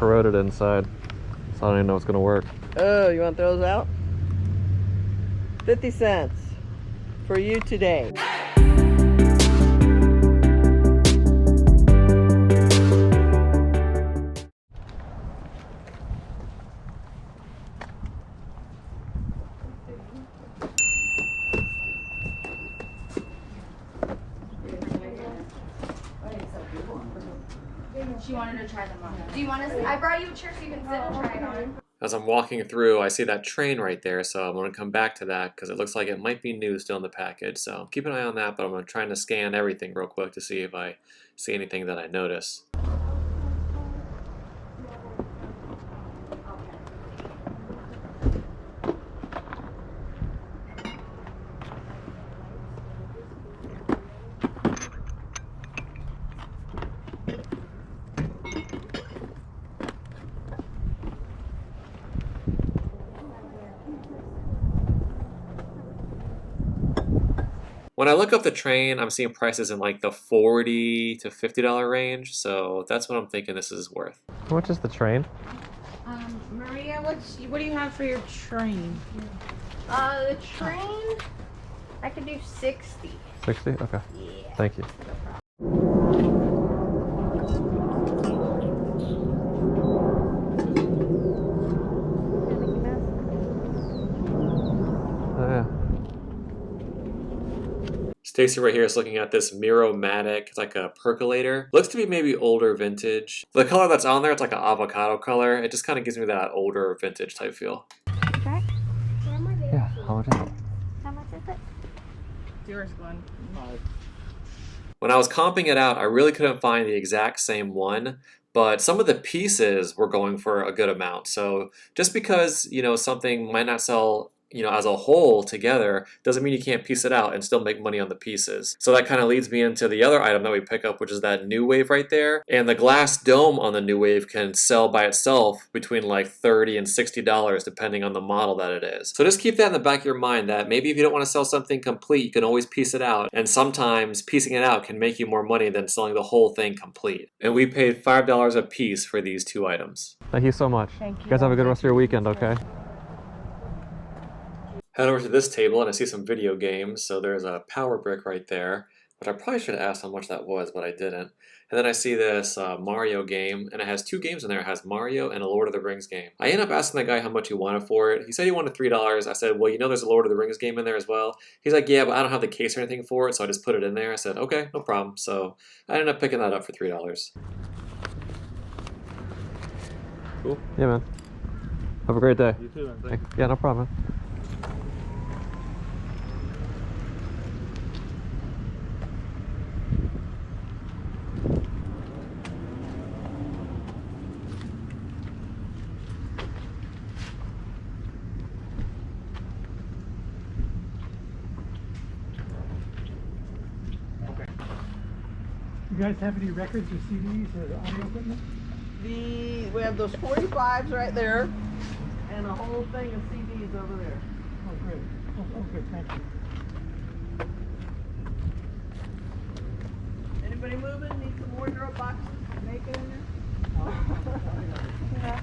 corroded inside, so I don't even know what's gonna work. Oh, you want those out? 50 cents for you today. She wanted to try them on. Do you want to? I brought you a chair so you can sit and try it on. As I'm walking through, I see that train right there, so I'm going to come back to that because it looks like it might be new still in the package. So keep an eye on that, but I'm going to try to scan everything real quick to see if I see anything that I notice. When I look up the train, I'm seeing prices in like the $40 to $50 range, so that's what I'm thinking this is worth. How much is the train? Maria, what do you have for your train? The train, I could do 60. 60? Okay. Yeah. Thank you. Oh, yeah. Stacy right here is looking at this Miro-Matic. It's like a percolator. Looks to be maybe older vintage. The color that's on there, it's like an avocado color. It just kind of gives me that older vintage type feel. Okay. Yeah, how much is it? How much is it? Yours, Glenn. When I was comping it out, I really couldn't find the exact same one, but some of the pieces were going for a good amount. So just because, you know, something might not sell, you know, as a whole together, doesn't mean you can't piece it out and still make money on the pieces. So that kind of leads me into the other item that we pick up, which is that New Wave right there. And the glass dome on the New Wave can sell by itself between like $30 and $60 depending on the model that it is. So just keep that in the back of your mind that maybe if you don't want to sell something complete, you can always piece it out. And sometimes piecing it out can make you more money than selling the whole thing complete. And we paid $5 a piece for these two items. Thank you so much. Thank you. You guys have a good rest of your weekend, okay? Head over to this table and I see some video games. So there's a Power Brick right there, which I probably should have asked how much that was, but I didn't. And then I see this Mario game, and it has two games in there. It has Mario and a Lord of the Rings game. I ended up asking that guy how much he wanted for it. He said he wanted $3. I said, well, you know there's a Lord of the Rings game in there as well? He's like, yeah, but I don't have the case or anything for it, so I just put it in there. I said, okay, no problem. So I ended up picking that up for $3. Cool. Yeah, man. Have a great day. You too, man. Thank you. Yeah, no problem, man. You guys have any records or CDs or audio equipment? We have those 45s right there, and a whole thing of CDs over there. Oh, great. Oh, okay, thank you. Anybody moving? Need some wardrobe boxes? Naked in there?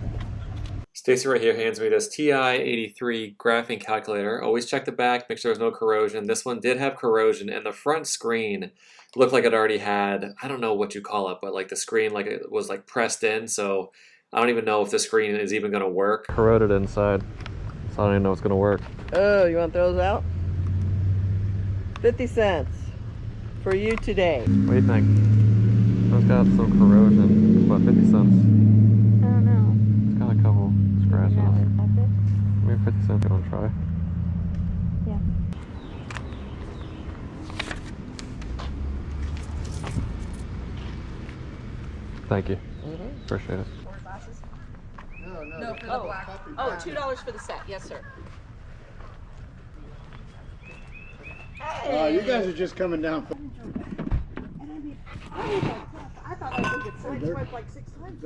Stacy right here hands me this TI-83 graphing calculator. Always check the back, make sure there's no corrosion. This one did have corrosion, and the front screen looked like it already had, I don't know what you call it, but like the screen like it was like pressed in, so I don't even know if the screen is even going to work. Corroded inside, so I don't even know what's going to work. Oh, you want those out? 50 cents for you today. What do you think? It's got some corrosion. What, 50 cents? I don't know. It's got a couple scratches. That's it? Maybe 50 cents. You want to try? Yeah. Thank you. Appreciate it. More glasses? No, for the black. Oh, $2 for the set. Yes, sir. you guys are just coming down. I thought I could get sideswiped like 6 times.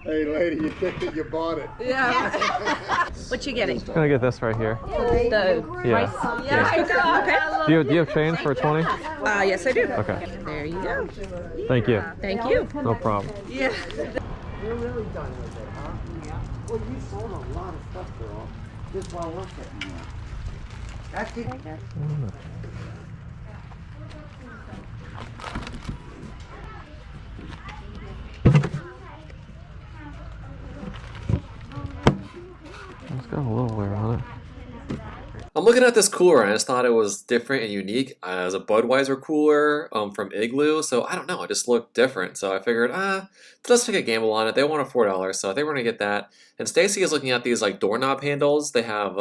Hey, Hey, lady, you think that you bought it? Yeah. What you getting? I'm gonna get this right here. The Yeah. yeah. Do you have change for 20? Yes, I do. Okay. There you go. Thank you. Thank you. No problem. Yeah. You're really done with it, huh? Yeah. Well, you sold a lot of stuff, girl, just while we're sitting here. That's it. It's got a little wear on it. I'm looking at this cooler and I just thought it was different and unique as a Budweiser cooler from Igloo. So I don't know, it just looked different. So I figured, let's take a gamble on it. They want $4, so I think we're gonna get that. And Stacy is looking at these like doorknob handles. They have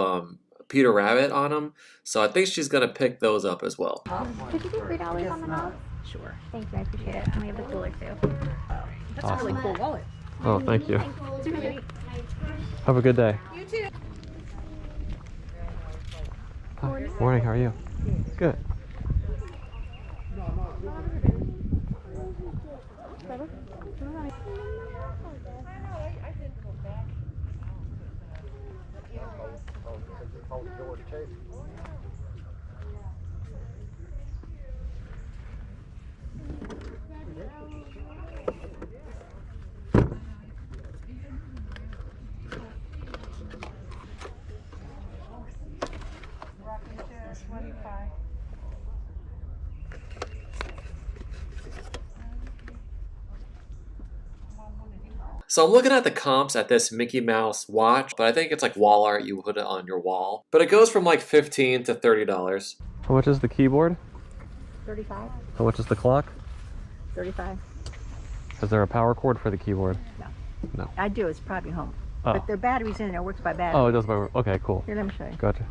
Peter Rabbit on them, so I think she's gonna pick those up as well. Could you do $3 on the knob? Sure. Thank you, I appreciate it. And we have the cooler too. That's a really cool wallet. Oh, thank you. Thanks. Have a good day. You too. Hi. Morning, how are you? Good. So I'm looking at the comps at this Mickey Mouse watch, but I think it's like wall art. You put it on your wall, but it goes from like $15 to $30. How much is the keyboard? 35. How much is the clock? 35. Is there a power cord for the keyboard? I do, it's probably home. Oh. But the battery's in there, works by battery. Oh, it does by... Okay, cool. Here, let me show you. Gotcha.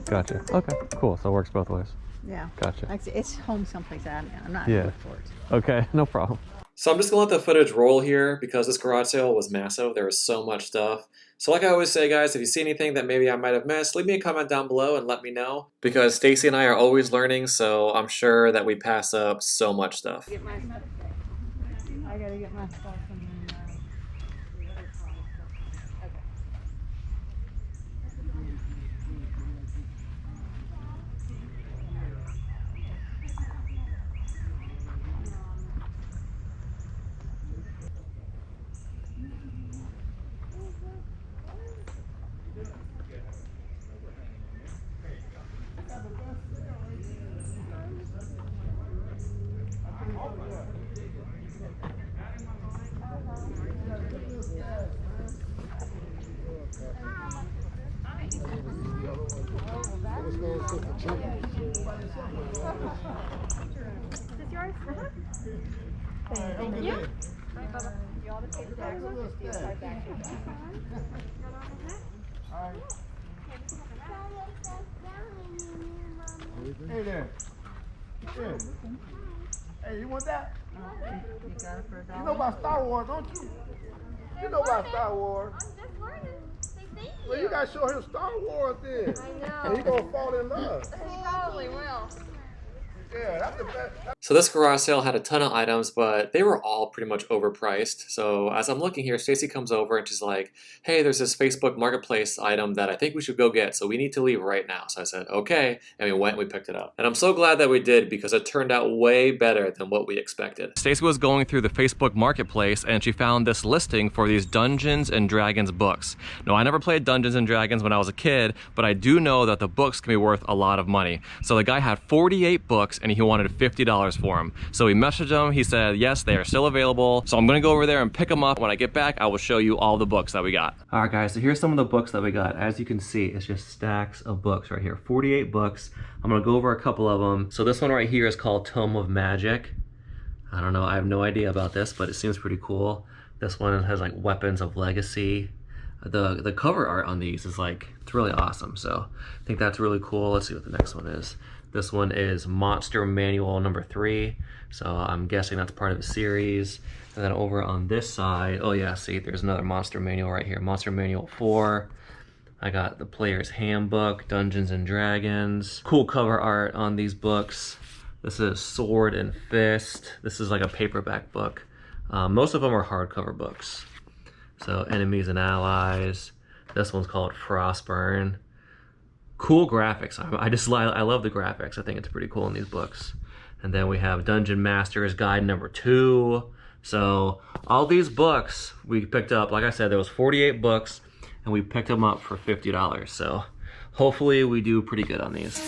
Gotcha. Okay, cool. So it works both ways. Yeah. Gotcha. Like I said, it's home someplace. I'm not Yeah. looking for it. Okay, no problem. So I'm just gonna let the footage roll here because this garage sale was massive. There was so much stuff. So like I always say, guys, if you see anything that maybe I might have missed, leave me a comment down below and let me know. Because Stacy and I are always learning, so I'm sure that we pass up so much stuff. I gotta get my stuff in there. Thank you. Hey there. Yeah. Hey, you want that? You got it for $1. You know about Star Wars, don't you? You know about Star Wars. I'm just learning. Say thank you. Well, you gotta show him Star Wars then. I know. And he gonna fall in love. He probably will. Yeah, that's the best. So this garage sale had a ton of items, but they were all pretty much overpriced. So as I'm looking here, Stacy comes over and she's like, hey, there's this Facebook Marketplace item that I think we should go get, so we need to leave right now. So I said, okay, and we went and we picked it up. And I'm so glad that we did because it turned out way better than what we expected. Stacy was going through the Facebook Marketplace and she found this listing for these Dungeons and Dragons books. Now, I never played Dungeons and Dragons when I was a kid, but I do know that the books can be worth a lot of money. So the guy had 48 books and he wanted $50 for them. So we messaged him, he said, yes, they are still available. So I'm gonna go over there and pick them up. When I get back, I will show you all the books that we got. All right, guys, so here's some of the books that we got. As you can see, it's just stacks of books right here, 48 books. I'm gonna go over a couple of them. So this one right here is called Tome of Magic. I don't know, I have no idea about this, but it seems pretty cool. This one has like Weapons of Legacy. The cover art on these is like, it's really awesome. So I think that's really cool. Let's see what the next one is. This one is Monster Manual number 3. So I'm guessing that's part of a series. And then over on this side, oh yeah, see, there's another Monster Manual right here. Monster Manual 4. I got the Player's Handbook, Dungeons and Dragons. Cool cover art on these books. This is Sword and Fist. This is like a paperback book. Most of them are hardcover books. So Enemies and Allies. This one's called Frostburn. Cool graphics. I love the graphics. I think it's pretty cool in these books. And then we have Dungeon Master's Guide number 2. So all these books we picked up, like I said, there was 48 books and we picked them up for $50. So hopefully we do pretty good on these.